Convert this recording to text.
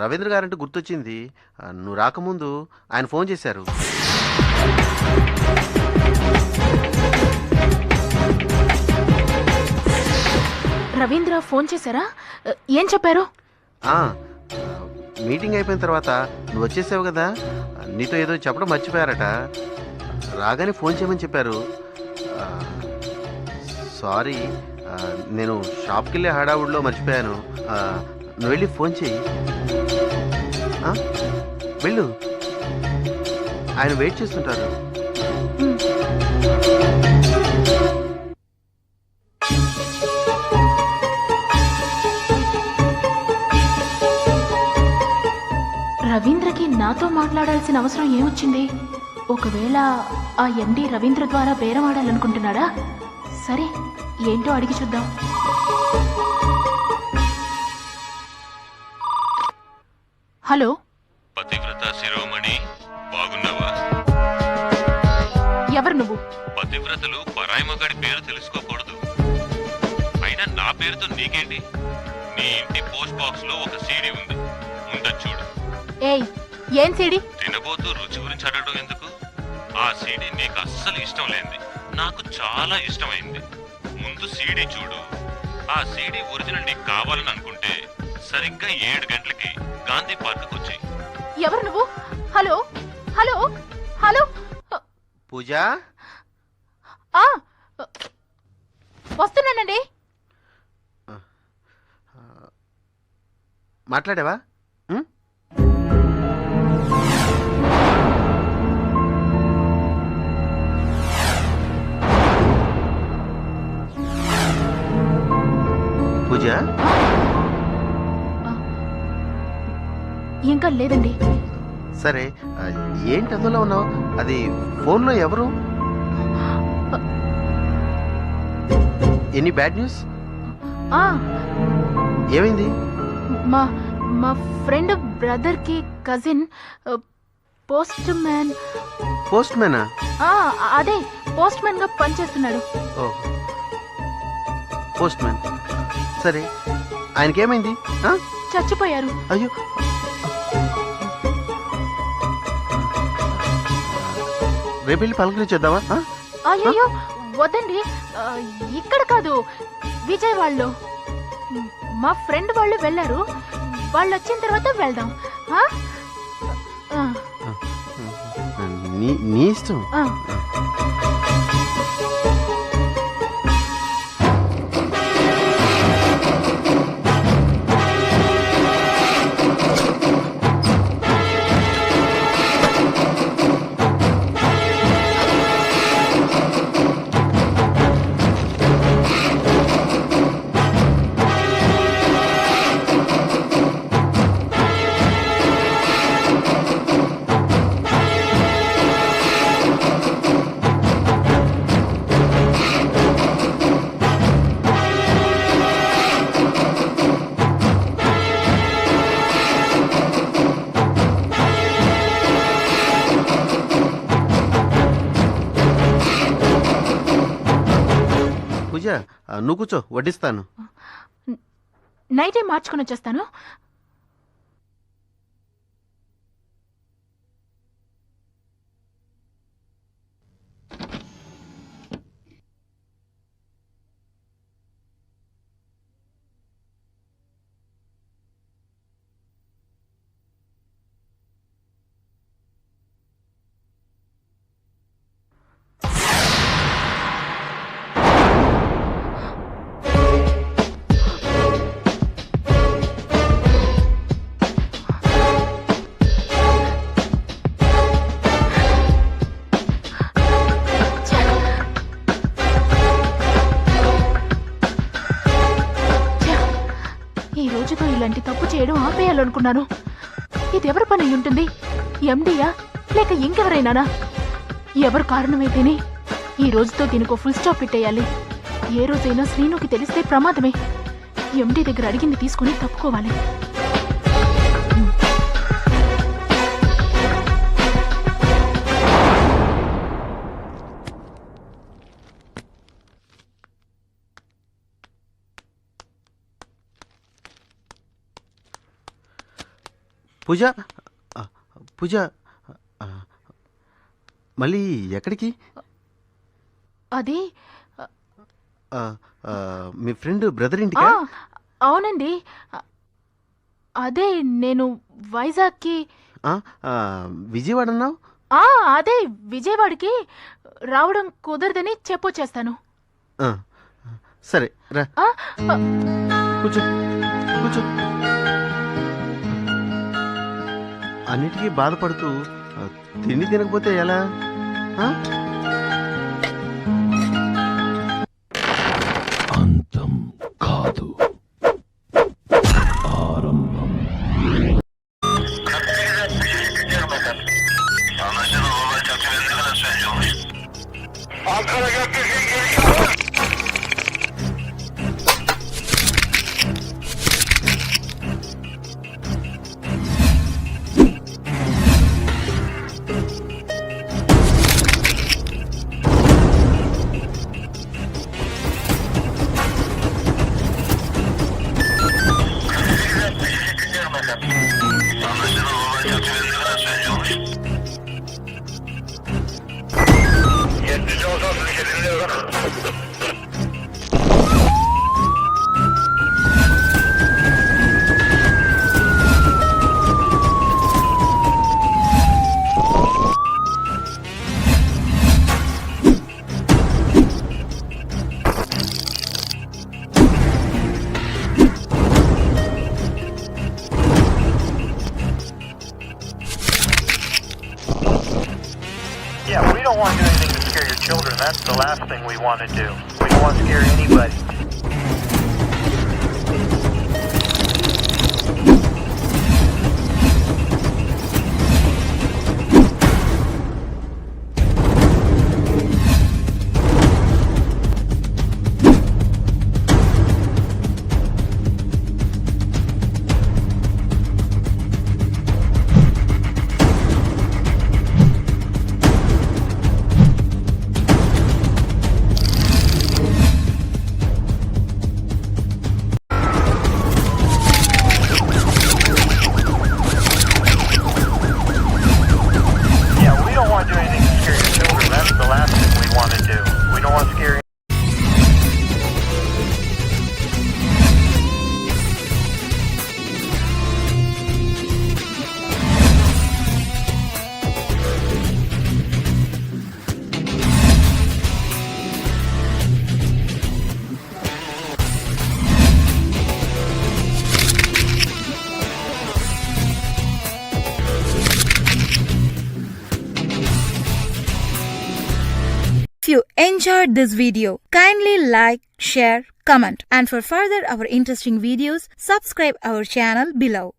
Ravindra guarantee గుర్తొచ్చింది. నువ్వు రాకముందు ఆయన ఫోన్ చేశారు. రవీంద్ర ఫోన్ చేశారా? ఏం చెప్పారు? ఆ, మీటింగ్ అయిపోయిన తర్వాత నువ్వు వచ్చేసావు కదా, నీతో ఏదో చెప్పడం మర్చిపోయారట. రాగానే ఫోన్ చేయమని చెప్పారు. ఆ, సారీ, నేను షాప్కి వెళ్ళే హడావుడిలో మర్చిపోయాను. నువ్వు వెళ్ళి ఫోన్ చేయి. వెళ్ళు, ఆయన వెయిట్ చేస్తుంటారు. రవీంద్రకి నాతో మాట్లాడాల్సిన అవసరం ఏమొచ్చింది? ఒకవేళ ఆ ఎండి రవీంద్ర ద్వారా బేరమాడాలనుకుంటున్నాడా? సరే, ఏంటో అడిగి చూద్దాం. హలో, పతివ్రత శిరోమణి, బాగున్నావా? ఎవరు నువ్వు? పతివ్రతలు పరాయి మగాడి పేరు తెలుసుకోకూడదు. అయినా నా పేరుతో నీకేంటి? నీ ఇంటి పోస్ట్ బాక్స్ లో ఒక సీడీ ఉంది, ఉందని చూడు. ఏయ్, ఏం సీడీ? తినబోతూ రుచి గురించి అడగడం ఎందుకు? ఆ సీడీ నీకు అస్సలు ఇష్టం లేనిది, నాకు చాలా ఇష్టమైంది. ముందు సీడీ చూడు. ఆ సీడీ ఒరిజినల్ నీకు కావాలని అనుకుంటే సరిగ్గా 7 గంటలకి గాంధీ పార్క్ వచ్చాయి. ఎవరు నువ్వు? Hello hello hello. పూజ, ఆ, వస్తున్నానండి. మాట్లాడావా? పూజ, ఇంకా లేదండి. సరే, ఏంటి అందులో ఉన్నావు? అది ఫోన్లో ఎవరు? Any bad news? ఆ, ఏమైంది? మా మా ఫ్రెండ్ బ్రదర్ కి కజిన్ పోస్ట్ మ్యాన్. పోస్ట్ మ్యానా? అదే, పోస్ట్ మ్యాన్ గా పనిచేస్తున్నాడు. ఓ, పోస్ట్ మ్యాన్. సరే, ఆయనకేమైంది? చచ్చిపోయారు. అయ్యో, రేపు వెళ్ళి పలకరించేద్దామా? అయ్యో వద్దండి, ఇక్కడ కాదు, విజయవాడలో. మా ఫ్రెండ్ వాళ్ళు వెళ్ళారు, వాళ్ళు వచ్చిన తర్వాత వెళ్దాం. నీ ఇష్టం. పూజ, నువ్వు కూర్చో, వడ్డిస్తాను. నైటే మార్చుకుని వచ్చేస్తాను. ఇలాంటి తప్పు చేయడం ఆపేయాలనుకున్నాను. ఇది ఎవరి పని ఉంటుంది? ఎండియా లేక ఇంకెవరైనానా? ఎవరు కారణమైతేనే ఈ రోజుతో దీనికో ఫుల్ స్టాప్ పెట్టేయాలి. ఏ రోజైనా శ్రీనుకి తెలిస్తే ప్రమాదమే. ఎండి దగ్గర అడిగింది తీసుకుని తప్పుకోవాలి. పూజ ఆ, పూజ ఆ, మళ్ళీ ఎక్కడికి? అది ఆ, ఆ, మీ ఫ్రెండ్ బ్రదర్ ఆ, ఇంటికా? అవునండి. అదే నేను వైజాగ్కి ఆ, ఆ, విజయవాడ అన్నావు. ఆ, అదే విజయవాడకి రావడం కుదరదని చెప్పొచ్చేస్తాను. ఆ, సరే రా, ఆ, ఆ, కూర్చో కూర్చో. అన్నిటికీ బాధపడుతూ తిండి తినకపోతే ఎలా? ఆ? అంతం కాదు, ఆరంభం. Yeah, we don't want to do anything to scare your children. That's the last thing we want to do. We don't want to scare anybody. Yeah, we don't want to do anything to scare your children. That's the last thing we want to do. We don't want to scare. If you enjoyed this video, kindly like, share, comment, and for further our interesting videos, subscribe our channel below.